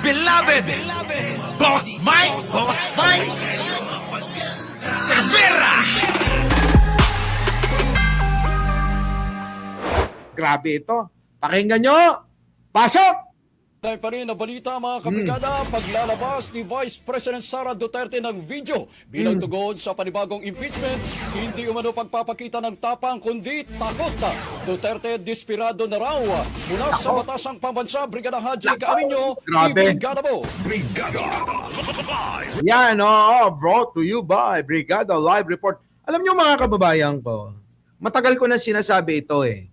beloved Boss Mike Cervera. Grabe ito. Pakinggan nyo. Pasok! Tayo pa rin na balita mga kabrigada, paglalabas ni Vice President Sara Duterte ng video bilang tugon sa panibagong impeachment, hindi umano pagpapakita ng tapang kundi takot na. Duterte desperado na raw mula sa batasang pambansa. Brigada Haji Caaminyo, Grabe. Brigada mo. Yan, brought to you by Brigada Live Report. Alam nyo mga kababayan ko, matagal ko na sinasabi ito eh.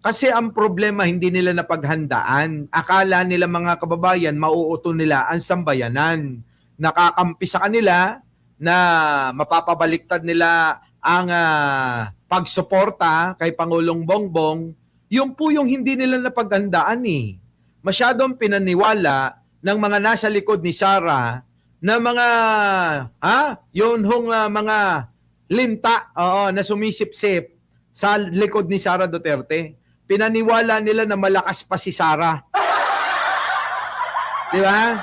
Kasi ang problema hindi nila napaghandaan. Akala nila mga kababayan, mauuto nila ang sambayanan. Nakakampi sa kanila na mapapabaliktad nila ang pagsuporta kay Pangulong Bongbong. Yung po yung hindi nila napaghandaan eh. Masyadong pinaniwala ng mga nasa likod ni Sara na mga mga linta na sumisip-sip sa likod ni Sara Duterte. Pinaniwala nila na malakas pa si Sara. Di ba?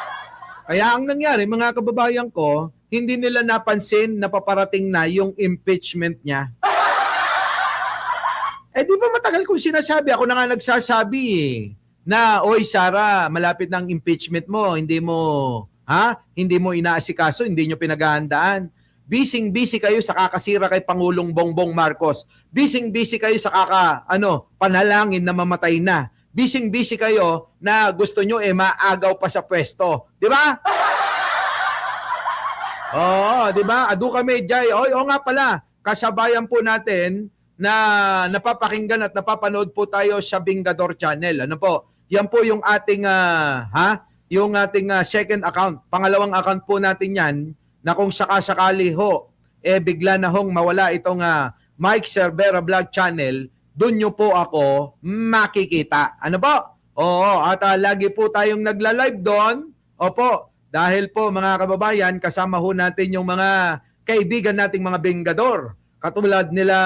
Kaya ang nangyari, mga kababayan ko, hindi nila napansin na paparating na yung impeachment niya. Di ba matagal kong sinasabi, ako na nga nagsasabi na, oy Sara, malapit ng impeachment mo, hindi mo inaasikaso, hindi nyo pinaghahandaan. Bising-busy kayo sa kakasira kay Pangulong Bongbong Marcos. Bising-busy kayo sa panalangin na mamatay na. Bising-busy kayo na gusto nyo maagaw pa sa pwesto. Di ba? Oo, di ba? Adu kami, Jay. Oo nga pala, kasabayan po natin na napapakinggan at napapanood po tayo sa Bingador Channel. Ano po? Yan po yung ating, yung ating second account. Pangalawang account po natin yan, na kung sakasakali ho, bigla na hong mawala itong Mike Cervera Vlog Channel, doon nyo po ako makikita. Ano po? Oo, at lagi po tayong nagla-live doon. Opo, dahil po mga kababayan, kasama ho natin yung mga kaibigan nating mga Bengador. Katulad nila,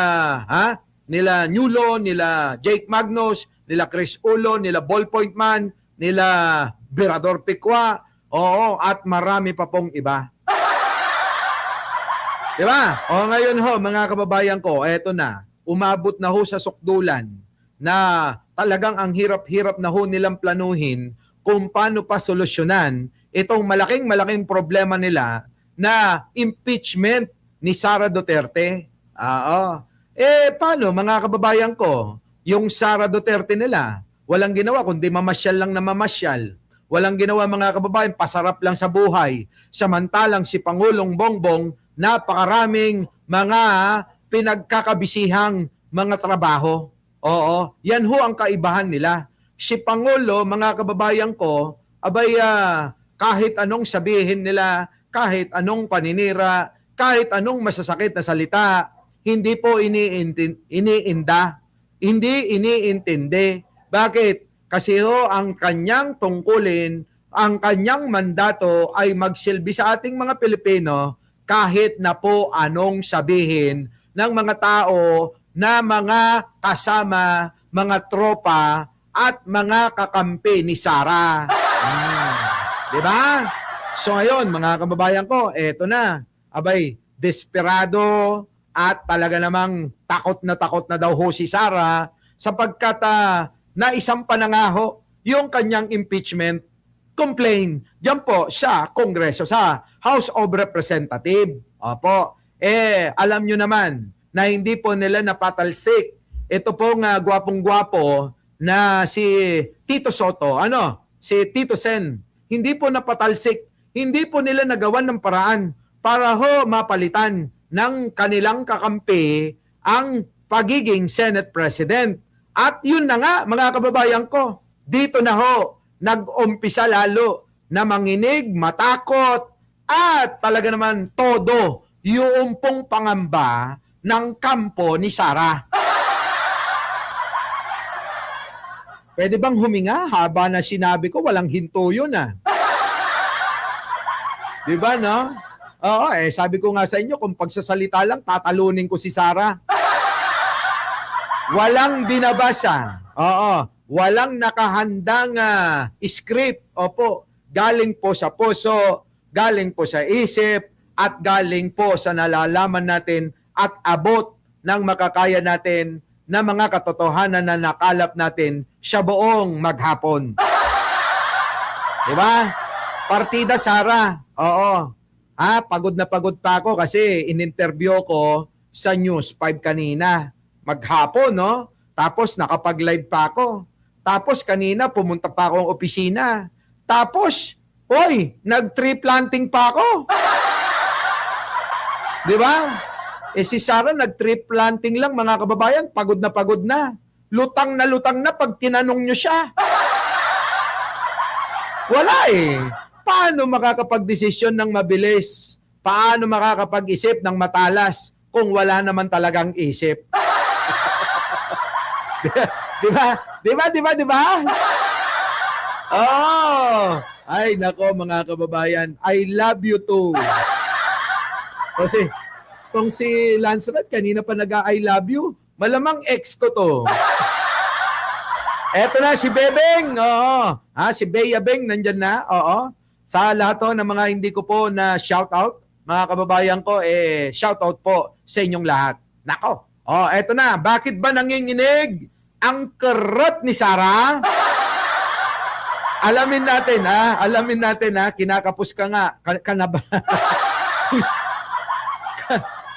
nila Nulo, nila Jake Magnus, nila Chris Ulo, nila Ballpoint Man, nila Berador Pikwa, oo, at marami pa pong iba. Diba? O ngayon ho, mga kababayan ko, eto na, umabot na ho sa sukdulan na talagang ang hirap-hirap na ho nilang planuhin kung paano pa solusyonan itong malaking problema nila na impeachment ni Sara Duterte. Paano mga kababayan ko, yung Sara Duterte nila, walang ginawa kundi mamasyal lang na mamasyal. Walang ginawa mga kababayan, pasarap lang sa buhay. Samantalang si Pangulong Bongbong, napakaraming mga pinagkakabisihang mga trabaho. Oo, yan ho ang kaibahan nila. Si Pangulo, mga kababayan ko, kahit anong sabihin nila, kahit anong paninira, kahit anong masasakit na salita, hindi po hindi iniintindi. Bakit? Kasi ho, ang kanyang tungkulin, ang kanyang mandato ay magsilbi sa ating mga Pilipino kahit na po anong sabihin ng mga tao na mga kasama, mga tropa at mga kakampi ni Sara. Diba? So ngayon, mga kababayan ko, eto na. Desperado at talaga namang takot na daw ho si Sara sapagkat naisampa na nga ho yung kanyang impeachment complaint diyan po sa Kongreso, sa House of Representatives. Opo. Alam nyo naman na hindi po nila napatalsik. Ito pong gwapong-gwapo na si Tito Soto, si Tito Sen. Hindi po napatalsik. Hindi po nila nagawan ng paraan para ho mapalitan ng kanilang kakampi ang pagiging Senate President. At yun na nga, mga kababayan ko, dito na ho, nag-umpisa lalo na manginig, matakot, at talaga naman todo yung pong pangamba ng kampo ni Sara. Pwede bang huminga? Haba na sinabi ko, walang hinto yun Diba, no? Oo, sabi ko nga sa inyo, kung pagsasalita lang, tatalunin ko si Sara. Walang binabasa. Oo. Walang nakahandang script. Opo. galing po sa puso, galing po sa isip, at galing po sa nalalaman natin at abot ng makakaya natin na mga katotohanan na nakalap natin sa buong maghapon. Diba? Partida Sara. Oo. Pagod na pagod pa ako kasi in-interview ko sa News 5 kanina. Maghapon, no? Tapos nakapag-live pa ako. Tapos kanina pumunta pa akong opisina. Tapos, nag-tree planting pa ako. Di ba? Si Sara nag-tree planting lang, mga kababayan, pagod na pagod na. Lutang na pag tinanong nyo siya. Wala Paano makakapag-desisyon ng mabilis? Paano makakapag-isip ng matalas kung wala naman talagang isip? Di ba? Oh! Ay, nako mga kababayan. I love you too. Kasi, tong si Lancelot, kanina pa nag-I love you. Malamang ex ko to. Eto na, si Bebeng. Oo. Si Bea Beng, nandyan na. Oo. Sa lahat to ng mga hindi ko po na shoutout, mga kababayan ko, shoutout po sa inyong lahat. Nako. Eto na. Bakit ba nanginginig ang kerot ni Sara? Alamin natin, Alamin natin, Kinakapos ka nga. Ka na ba?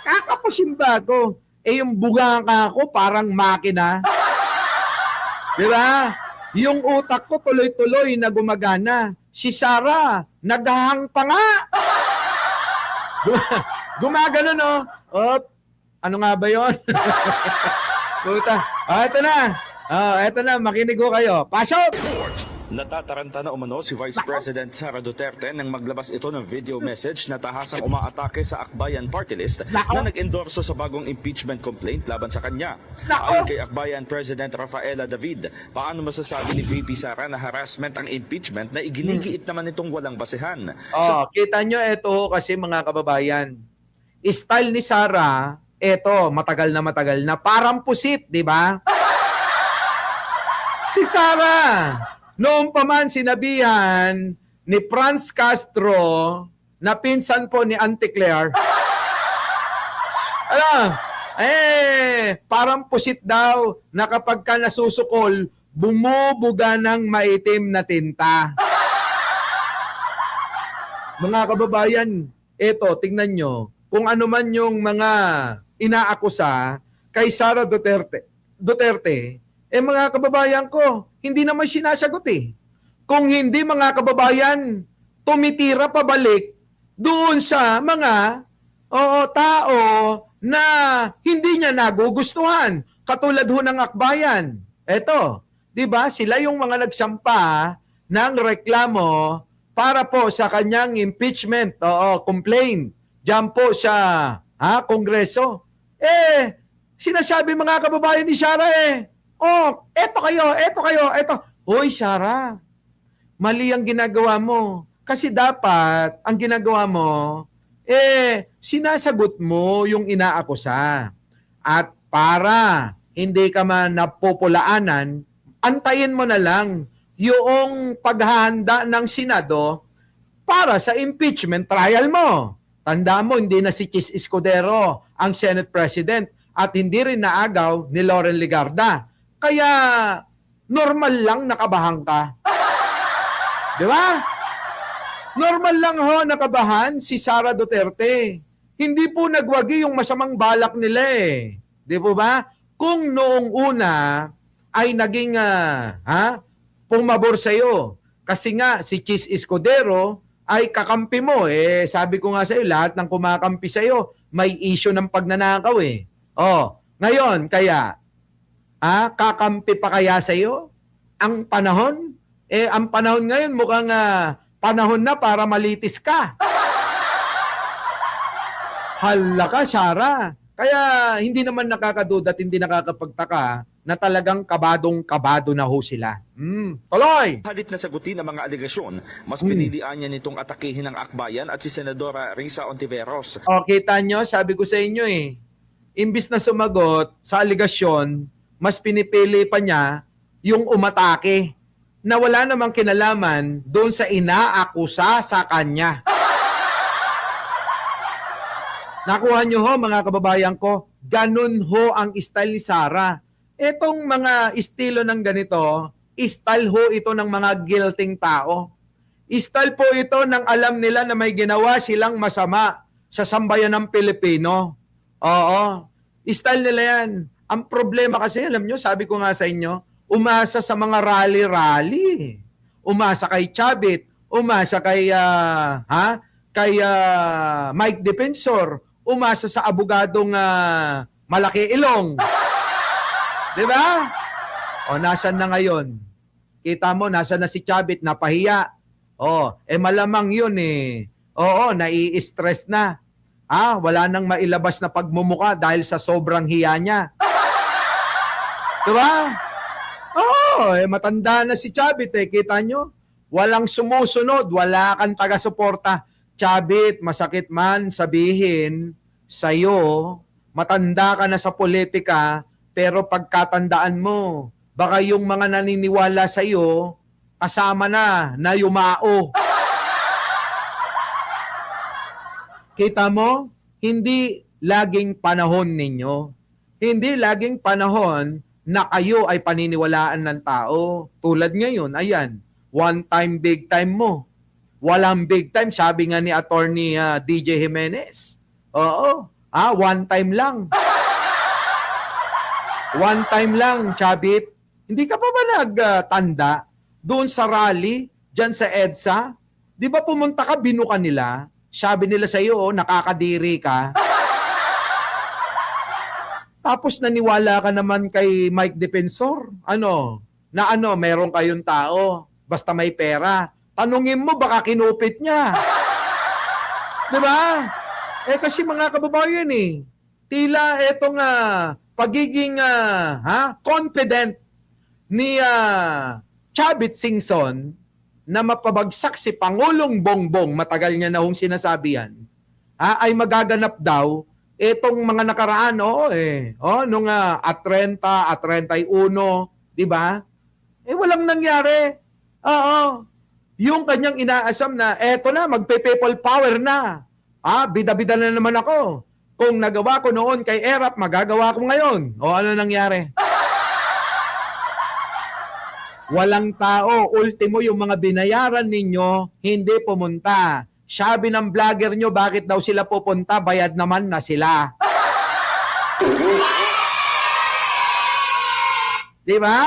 Kakapusin ba ako? Yung buga ka ako, parang makina. Di ba? Yung utak ko tuloy-tuloy na gumagana. Si Sara, naghahang pa nga. Gumagano, no? Ano nga ba yun? Puta. Ito na, makinig ko kayo. Pasok! Natataranta na umano si Vice President Sara Duterte nang maglabas ito ng video message na tahasang umaatake sa Akbayan Party List na nag-endorso sa bagong impeachment complaint laban sa kanya. Ayon kay Akbayan President Rafaela David, paano masasabi ni VP Sara na harassment ang impeachment na iginigiit naman itong walang basehan? Kita nyo ito kasi mga kababayan. Style ni Sara, matagal na parang pusit, di ba? Si Sara, noong pa man sinabihan ni Franz Castro na pinsan po ni Auntie Claire, parang pusit daw na kapag ka nasusukol, bumubuga ng maitim na tinta. Mga kababayan, tingnan nyo, kung ano man yung mga inaakusa kay Sara Duterte, mga kababayan ko, hindi naman sinasagot Kung hindi, mga kababayan, tumitira pabalik doon sa mga tao na hindi niya nagugustuhan. Katulad ho ng Akbayan. Di ba? Sila yung mga nagsampa ng reklamo para po sa kanyang impeachment, complaint, diyan po sa Kongreso. Sinasabi mga kababayan ni Sara eto kayo. Hoy, Sara, mali ang ginagawa mo. Kasi dapat, ang ginagawa mo, sinasagot mo yung inaakusa. At para hindi ka man napupulaanan, antayin mo na lang yung paghahanda ng Senado para sa impeachment trial mo. Tanda mo, hindi na si Chis Escudero ang Senate President at hindi rin naagaw ni Loren Legarda. Kaya normal lang nakabahan ka. Di ba? Normal lang nakabahan si Sara Duterte. Hindi po nagwagi yung masamang balak nila Di po ba? Kung noong una ay naging pumabor sa'yo. Kasi nga si Chis Escudero ay kakampi mo. Sabi ko nga sa'yo, lahat ng kumakampi sa'yo may issue ng pagnanakaw ngayon, kaya kakampi pa kaya sa iyo ang panahon? Ang panahon ngayon mukhang panahon na para malitis ka. Hala ka, Sara. Kaya hindi naman nakakaduda at hindi nakakapagtaka na talagang kabadong-kabado na ho sila. Tuloy! Halit na sagutin ang mga aligasyon, mas pinilian niya nitong atakihin ng Akbayan at si Senadora Risa Ontiveros. Kita nyo, sabi ko sa inyo imbis na sumagot sa aligasyon, mas pinipili pa niya yung umatake na wala namang kinalaman doon sa inaakusa sa kanya. Nakuha nyo ho, mga kababayan ko, ganun ho ang style ni Sara. Etong mga estilo ng ganito, style ho ito ng mga guilting tao. Style po ito ng alam nila na may ginawa silang masama sa sambayan ng Pilipino. Oo. Style nila yan. Ang problema kasi, alam nyo, sabi ko nga sa inyo, umasa sa mga rally-rally. Umasa kay Chavit. Umasa kay, Mike Defensor. Umasa sa abogadong Malaki Ilong. Diba? O, nasan na ngayon? Kita mo, nasan na si Chavit, napahiya. Malamang yun eh. Oo, nai-stress na. Wala nang mailabas na pagmumuka dahil sa sobrang hiya niya. Diba? Matanda na si Chavit eh. Kita nyo? Walang sumusunod, wala kang taga-suporta. Chavit, masakit man sabihin sa'yo, matanda ka na sa politika, pero pagkatandaan mo, baka yung mga naniniwala sa'yo, kasama na yumao. Kita mo? Hindi laging panahon ninyo. Hindi laging panahon na kayo ay paniniwalaan ng tao. Tulad ngayon, ayan, one time, big time mo. Walang big time, sabi nga ni Attorney DJ Jimenez. Oo, one time lang. One time lang, Chavit. Hindi ka pa ba nagtanda doon sa rally, dyan sa EDSA? Di ba pumunta ka, binuka nila? Sabi nila sa iyo, nakakadiri ka. Tapos naniwala ka naman kay Mike Defensor. Meron kayong tao, basta may pera. Tanungin mo, baka kinupit niya. Di ba? Kasi mga kababayan tila etong pagiging confident ni Chavit Singson na mapabagsak si Pangulong Bongbong, matagal niya na hong sinasabi yan, ay magaganap daw etong mga nakaraan, nung at 30, at 31, di ba? Walang nangyari. Yung kanyang inaasam na, eto na, magpe-people power na. Bida-bida na naman ako. Kung nagawa ko noon kay Erap, magagawa ko ngayon. Ano nangyari? Walang tao. Ultimo, yung mga binayaran ninyo, hindi pumunta. Sabi ng vlogger nyo, bakit daw sila pupunta? Bayad naman na sila. Diba?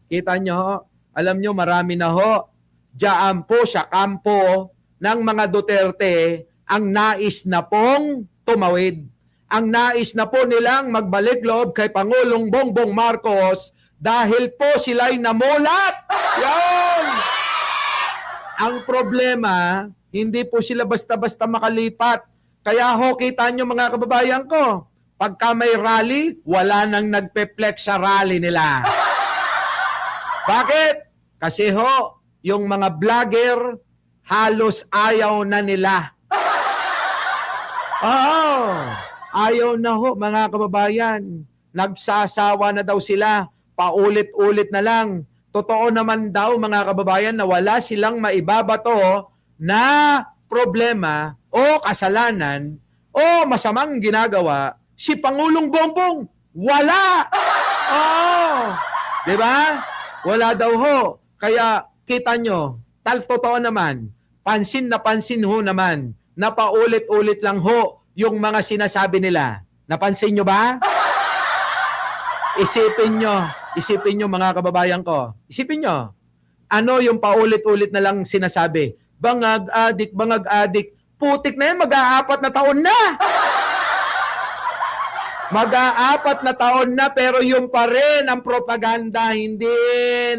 Kita nyo, alam nyo, marami na ho. Diyan po sa kampo ng mga Duterte ang nais na pong tumawid. Ang nais na po nilang magbalik loob kay Pangulong Bongbong Marcos dahil po sila'y namulat. Yan! Ang problema, hindi po sila basta-basta makalipat. Kaya ho, kita nyo mga kababayan ko, pagka may rally, wala nang nagpe-flex sa rally nila. Bakit? Kasi ho, yung mga vlogger, halos ayaw na nila. Ayaw na ho, mga kababayan. Nagsasawa na daw sila. Paulit-ulit na lang. Totoo naman daw, mga kababayan, na wala silang maibabato na problema o kasalanan o masamang ginagawa si Pangulong Bongbong. Wala! Diba? Wala daw ho. Kaya kita nyo, totoo naman, pansin na pansin ho naman, na paulit-ulit lang ho yung mga sinasabi nila. Napansin nyo ba? Isipin nyo mga kababayan ko. Isipin nyo, ano yung paulit-ulit na lang sinasabi? Bangag adik. Putik na yan, mag-aapat na taon na. Mag-aapat na taon na, pero yung pa rin ang propaganda, hindi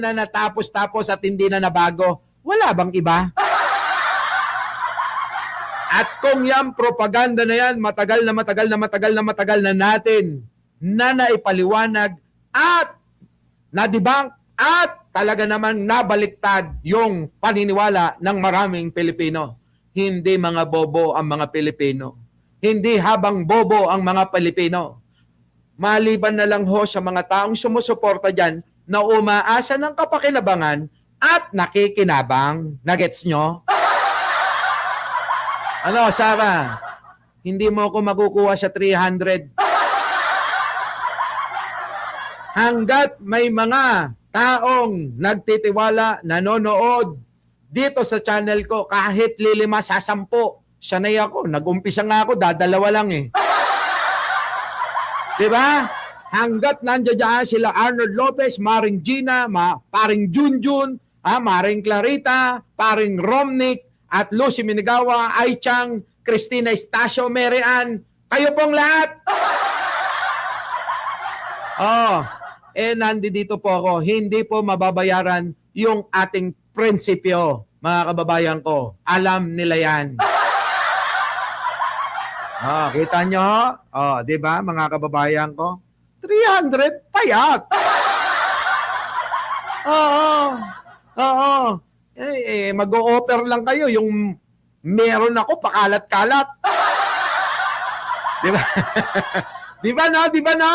na natapos-tapos at hindi na nabago. Wala bang iba? At kung yung propaganda na yan, matagal na natin na naipaliwanag at nadibang at talaga namang nabaliktad yung paniniwala ng maraming Pilipino. Hindi mga bobo ang mga Pilipino. Hindi habang bobo ang mga Pilipino. Maliban na lang ho sa mga taong sumusuporta dyan na umaasa ng kapakinabangan at nakikinabang. Nagets nyo? Ano, Sarah? Hindi mo ako makukuha sa 300. Hanggat may mga taong nagtitiwala, nanonood dito sa channel ko, kahit lilima sa 10, sanay ako. Nag-umpisa nga ako, dadalawa lang eh. Diba? Hanggat nandiyan sila Arnold Lopez, Maring Gina, Paring Junjun, Maring Clarita, Paring Romnick, at Lucy Minigawa, Ai Chang, Cristina Estacio, Mary Ann, kayo pong lahat! Nandito po ako. Hindi po mababayaran yung ating prinsipyo, mga kababayan ko. Alam nila yan. Kita nyo? Di ba, mga kababayan ko? 300 payat. Mag-o-offer lang kayo yung meron ako pakalat-kalat. Di ba? Di ba no? Di ba no?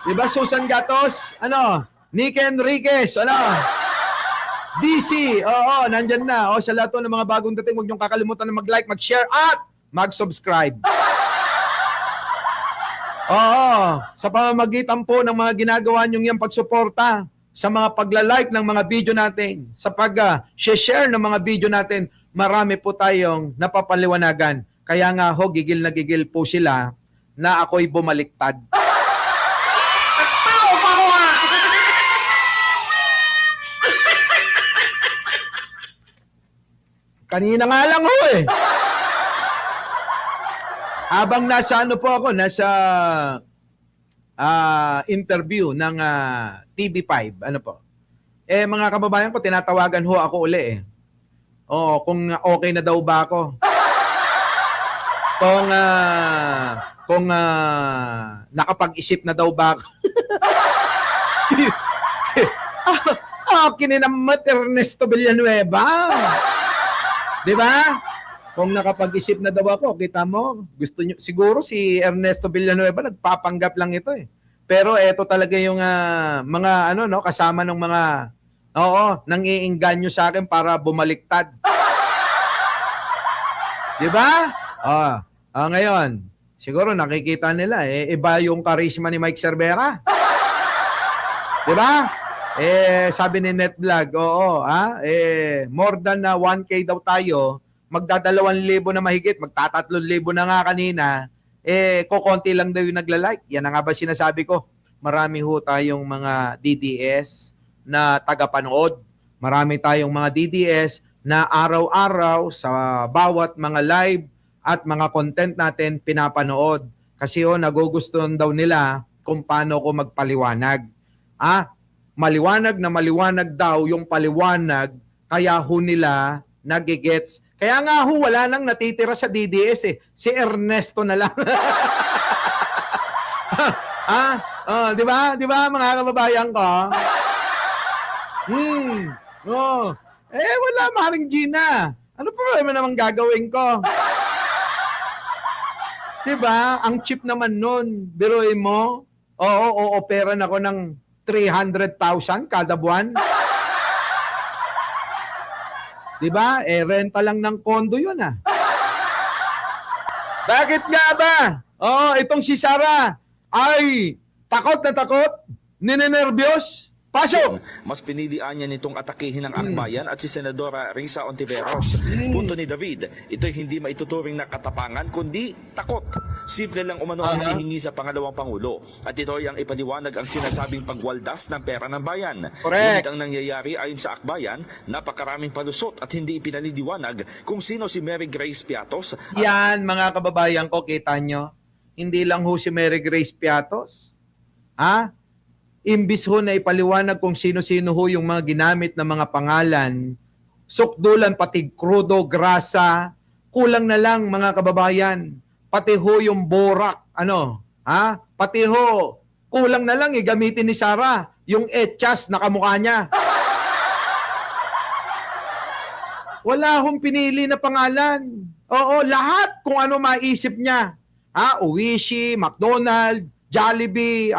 Di ba Susan Gatos? Ano? Nick Enriquez? Ano? DC? Nandyan na. Sa lahat ng mga bagong dating, huwag niyong kakalimutan na mag-like, mag-share, at mag-subscribe. Sa pamamagitan po ng mga ginagawa niyong yung pagsuporta sa mga pagla-like ng mga video natin, sa pag-share ng mga video natin, marami po tayong napapaliwanagan. Kaya nga gigil na gigil po sila na ako'y bumaliktad. Kanina nga lang eh. Habang nasa nasa interview ng TV5, mga kababayan ko, tinatawagan ako uli eh. Kung okay na daw ba ako. Kung nakapag-isip na daw ba ako. Kininamat Ernesto Villanueva. Di ba? Kung nakapag-isip na daw ako, kita mo, gusto nyo, siguro si Ernesto Villanueva nagpapanggap lang ito eh. Pero ito talaga yung mga kasama ng mga nang-iinganyo sa akin para bumaliktad. Di ba? Ngayon, siguro nakikita nila iba yung charisma ni Mike Cervera. Di ba? Sabi ni Netvlog, more than 1K daw tayo, magda2,000 na mahigit, magta3,000 na nga kanina, kokonti lang daw yung nagla-like. Yan na nga ba sinasabi ko? Marami ho tayong mga DDS na tagapanood. Marami tayong mga DDS na araw-araw sa bawat mga live at mga content natin pinapanood. Kasi nagugustuhan daw nila kung paano ko magpaliwanag. Maliwanag na maliwanag daw yung paliwanag, kaya nila nagigets. Kaya nga wala nang natitira sa DDS eh. Si Ernesto na lang. Di ba? Di ba mga kababayan ko? Wala, Maring Gina. Ano problema naman gagawin ko? Di ba? Ang cheap naman nun. Biruin mo. Operan ako ng 300,000 kada buwan. Diba? Renta lang ng kondo yun Bakit nga ba? Itong si Sarah ay takot na takot, ninenervyos. Pasok! Mas pinilian niya nitong atakihin ng Akbayan at si Senadora Risa Ontiveros. Punto ni David, ito'y hindi maituturing na katapangan kundi takot. Simple lang umano ang hinihingi sa pangalawang Pangulo. At ito'y ang ipaliwanag ang sinasabing pagwaldas ng pera ng bayan. Correct. Ngunit ang nangyayari ayon sa Akbayan, napakaraming palusot at hindi ipinaliliwanag kung sino si Mary Grace Piatos. Yan, mga kababayan ko, kita nyo. Hindi lang si Mary Grace Piatos. Imbis na ipaliwanag kung sino-sino yung mga ginamit na mga pangalan, sukdulan pati krudo, grasa, kulang na lang mga kababayan. Pati yung borak, pati kulang na lang gamitin ni Sarah yung etchas na kamukha niya. Wala pinili na pangalan. Lahat kung ano maisip niya. Uwishi, McDonald, Jollibee,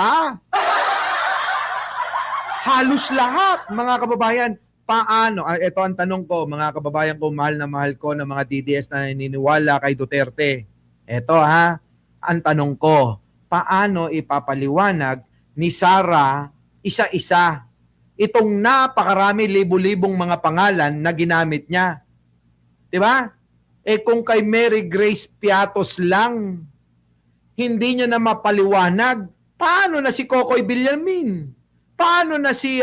Halos lahat, mga kababayan. Paano? Ito ang tanong ko, mga kababayan ko, mahal na mahal ko ng mga DDS na naniniwala kay Duterte. Ito ha, ang tanong ko, paano ipapaliwanag ni Sara isa-isa itong napakarami libu-libong mga pangalan na ginamit niya? 'Di ba? Kung kay Mary Grace Piatos lang, hindi niya na mapaliwanag, paano na si Kokoy Villamin? Paano na si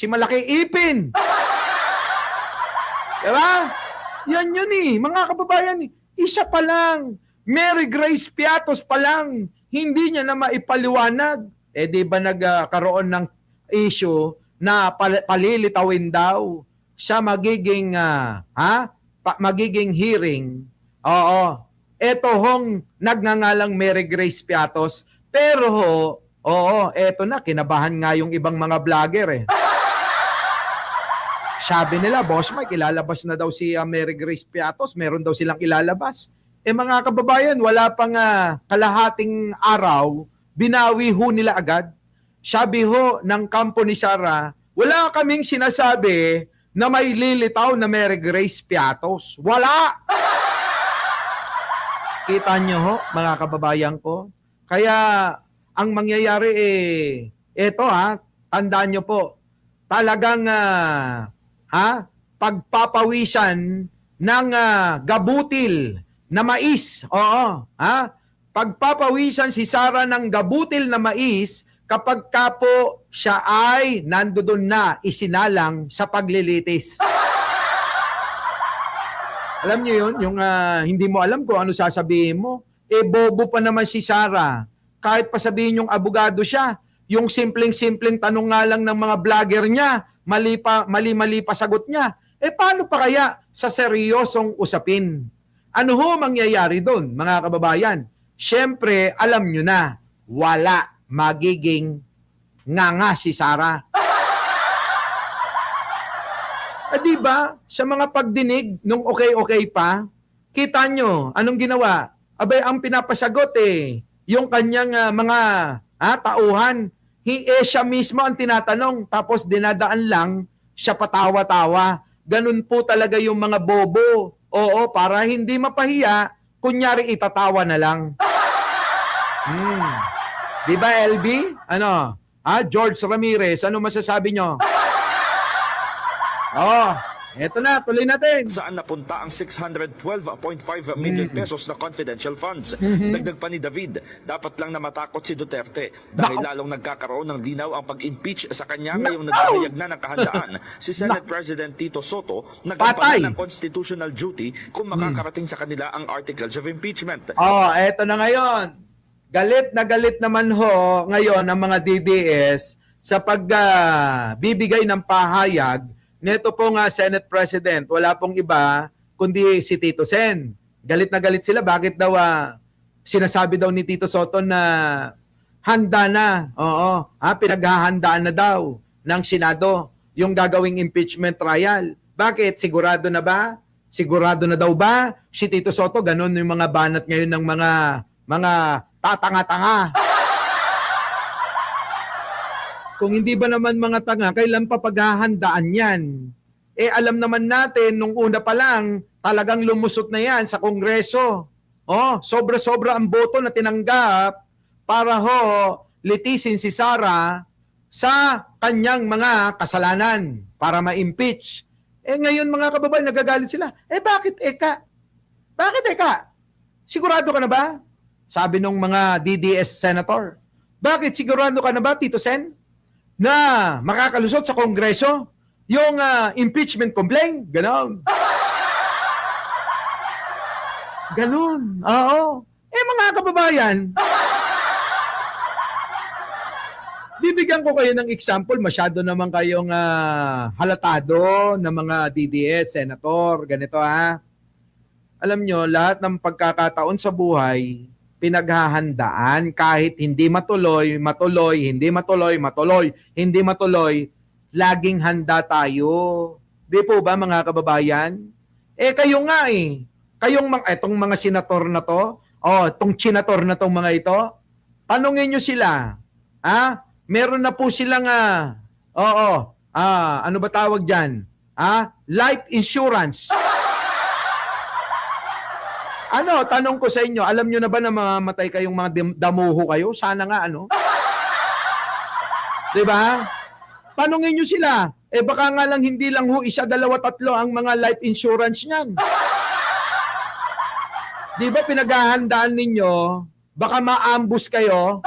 Malaki Ipin? Diba? Yan yun mga kababayan. Isa pa lang. Mary Grace Piatos pa lang. Hindi niya na maipaliwanag. Di ba nagkaroon ng issue na palilitawin daw siya magiging magiging hearing. Oo. Ito hong nagngangalang Mary Grace Piatos. Pero eto na, kinabahan nga yung ibang mga vlogger Sabi nila, Boss Mike, ilalabas na daw si Mary Grace Piatos. Meron daw silang ilalabas. Mga kababayan, wala pang kalahating araw, binawi ho nila agad. Sabi ho ng kampo ni Sara, wala kaming sinasabi na may lilitaw na Mary Grace Piatos. Wala! Kita nyo ho, mga kababayan ko. Kaya, ang mangyayari eto tandaan nyo po, talagang pagpapawisan ng gabutil na mais. Oo, pagpapawisan si Sara ng gabutil na mais kapag po siya ay nandoon na isinalang sa paglilitis. Alam niyo yun, yung hindi mo alam kung ano sasabihin mo. Bobo pa naman si Sara. Kahit pa sabihin yung abogado siya, yung simpleng-simpleng tanong nga lang ng mga vlogger niya, mali-mali pa sagot niya. Paano pa kaya sa seryosong usapin? Ano ho mangyayari doon, mga kababayan? Siyempre, alam nyo na, wala magiging nga si Sara. Diba, sa mga pagdinig, nung okay pa, kita nyo, anong ginawa? Abay, ang pinapasagot yung kanyang mga tauhan, siya mismo ang tinatanong, tapos dinadaan lang, siya patawa-tawa. Ganun po talaga yung mga bobo. Oo, para hindi mapahiya, kunyari itatawa na lang. Di ba, LB? Ano? George Ramirez, ano masasabi nyo? Eto na, tuloy natin. Saan napunta ang 612.5 million pesos na confidential funds? Dagdag pa ni David, dapat lang na matakot si Duterte dahil lalong nagkakaroon ng linaw ang pag-impeach sa kanya ngayong naghahayag na ng kahandaan si Senate President Tito Soto nagampanan ng constitutional duty kung makakarating sa kanila ang articles of impeachment. Eto na ngayon. Galit na galit naman ho ngayon ang mga DDS sa pagbibigay ng pahayag neto pong Senate President. Wala pong iba kundi si Tito Sen. Galit na galit sila. Bakit daw sinasabi daw ni Tito Soto na handa na. Pinaghahandaan na daw ng Senado yung gagawing impeachment trial. Bakit? Sigurado na ba? Sigurado na daw ba si Tito Soto? Ganon yung mga banat ngayon ng mga tatanga-tanga. Kung hindi ba naman mga tanga, kailan pa paghahandaan yan? Alam naman natin, nung una pa lang, talagang lumusot na yan sa Kongreso. Sobra-sobra ang boto na tinanggap para litisin si Sara sa kanyang mga kasalanan para ma-impeach. Ngayon mga kababayan, nagagalit sila. Bakit eka? Bakit eka? Sigurado ka na ba? Sabi nung mga DDS senator. Bakit sigurado ka na ba, Tito Sen? Na makakalusot sa Kongreso yung impeachment complaint. Ganon. Ganon. Oo. Mga kababayan, bibigyan ko kayo ng example. Masyado naman kayong halatado ng mga DDS, senator. Ganito Alam nyo, lahat ng pagkakataon sa buhay, pinaghahandaan kahit hindi matuloy, hindi matuloy, laging handa tayo. Di po ba mga kababayan? Kayo nga etong mga senator na to, itong senator na tong mga ito, tanungin nyo sila, Meron na po silang, ano ba tawag dyan? Life insurance. Ano, tanong ko sa inyo, alam nyo na ba na mamamatay kayong mga damuho kayo? Sana nga, ano? Diba? Tanungin nyo sila. Baka nga lang hindi lang isa, dalawa, tatlo ang mga life insurance niyan. Diba pinaghahandaan ninyo, baka ma-ambush kayo,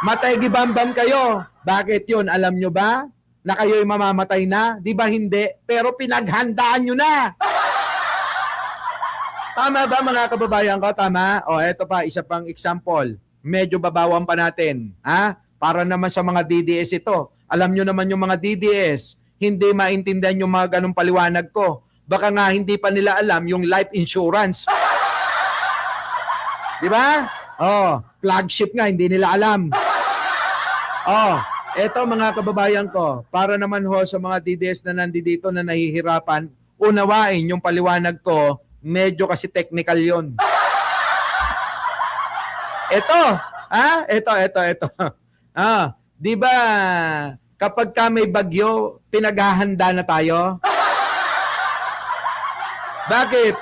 matay-gibambam kayo. Bakit yun? Alam nyo ba? Na kayo'y mamamatay na? Diba hindi? Pero pinaghandaan nyo na. Tama ba mga kababayan ko? Tama? Eto pa, isa pang example. Medyo babawan pa natin. Para naman sa mga DDS ito. Alam nyo naman yung mga DDS, hindi maintindihan yung mga ganong paliwanag ko. Baka nga hindi pa nila alam yung life insurance. Di ba? Flagship nga, hindi nila alam. Eto mga kababayan ko, para naman ho sa mga DDS na nandito na nahihirapan, unawain yung paliwanag ko, medyo kasi technical yon. Ito. Di ba kapag ka may bagyo, pinaghahanda na tayo? Bakit?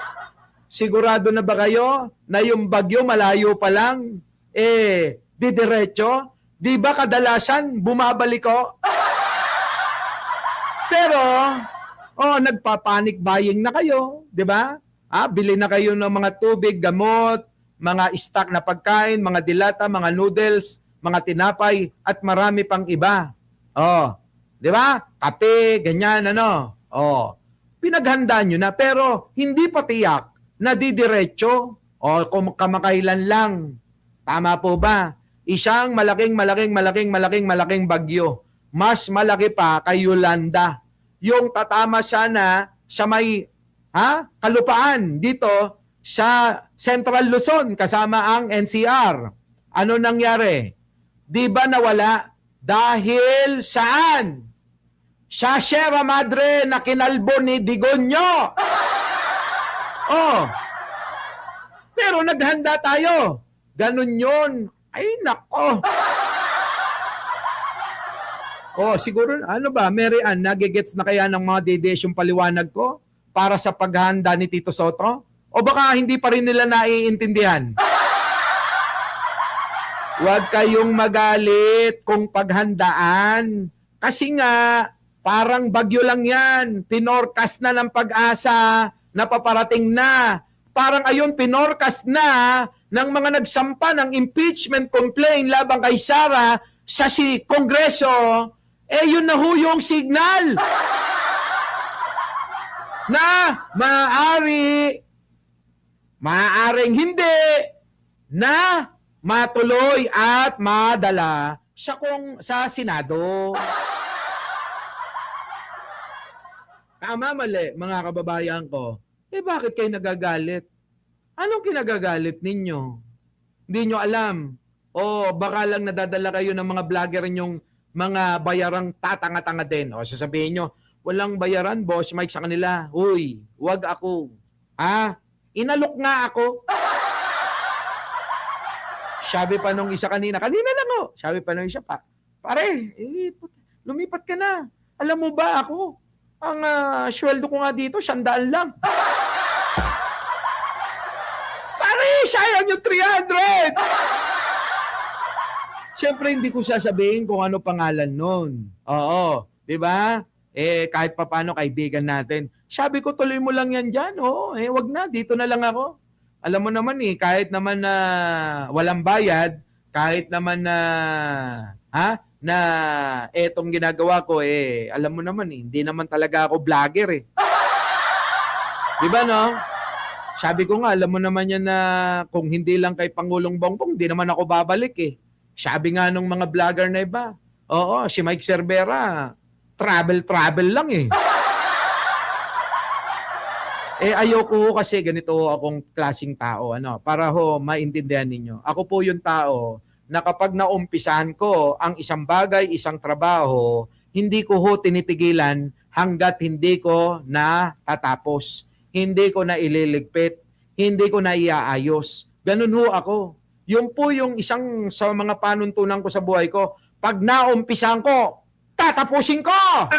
Sigurado na ba kayo na yung bagyo malayo pa lang, didiretso? Di ba kadalasan bumabalik ko? Pero, nagpa-panic buying na kayo, di ba? Bili na kayo ng mga tubig, gamot, mga stock na pagkain, mga dilata, mga noodles, mga tinapay, at marami pang iba. Di ba? Kape, ganyan, pinaghandaan nyo na, pero hindi pa tiyak na didiretso o kung kamakailan lang. Tama po ba? Isang malaking bagyo. Mas malaki pa kay Yolanda. Yung tatama sana sa may kalupaan dito sa Central Luzon kasama ang NCR. Ano nangyari? Di ba nawala? Dahil saan? Sa Sierra Madre na kinalbo ni Digonyo. Pero naghanda tayo. Ganun yun. Ay, nako. Siguro, Mary Ann, nagigets na kaya ng mga DDS yung paliwanag ko para sa paghahanda ni Tito Soto? O baka hindi pa rin nila naiintindihan? Huwag kayong magalit kung paghandaan. Kasi nga, parang bagyo lang yan. Pinorkas na ng Pag-asa na paparating na. Parang ayun, pinorkas na ng mga nagsampa ng impeachment complaint labang kay Sara sa Kongreso. Yun na ho yung signal na maaaring hindi na matuloy at madala sa Senado. Tama, mali, mga kababayan ko. Bakit kayo nagagalit? Anong kinagagalit ninyo? Hindi nyo alam. Baka lang nadadala kayo ng mga vlogger yung mga bayarang tatanga-tanga din. Sasabihin nyo, walang bayaran, Boss Mike, sa kanila. Uy, wag ako. Inalok nga ako. Sabi pa nung isa kanina lang sabi pa nung isa pa, pare, lumipat ka na. Alam mo ba ako, ang sweldo ko nga dito, 100 lang. Pare, sayang yung 300! Siyempre, hindi ko sasabihin kung ano pangalan nun. Oo, di ba? Kahit papano kaibigan natin. Sabi ko, tuloy mo lang yan dyan. Wag na, dito na lang ako. Alam mo naman kahit naman na walang bayad, kahit naman na etong ginagawa ko, alam mo naman hindi naman talaga ako vlogger Di ba, no? Sabi ko nga, alam mo naman yan na kung hindi lang kay Pangulong Bongbong, hindi naman ako babalik Sabi nga nung mga vlogger na iba, si Mike Cervera, travel lang ayoko kasi ganito akong klaseng tao, para maintindihan ninyo. Ako po yung tao na kapag naumpisahan ko ang isang bagay, isang trabaho, hindi ko tinitigilan hanggat hindi ko na tatapos. Hindi ko na ililigpit, hindi ko na iaayos. Ganun ako. Yun po yung isang sa mga panuntunan ko sa buhay ko. Pag naumpisan ko, tatapusin ko!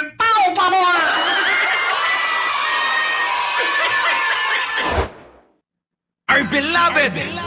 Our beloved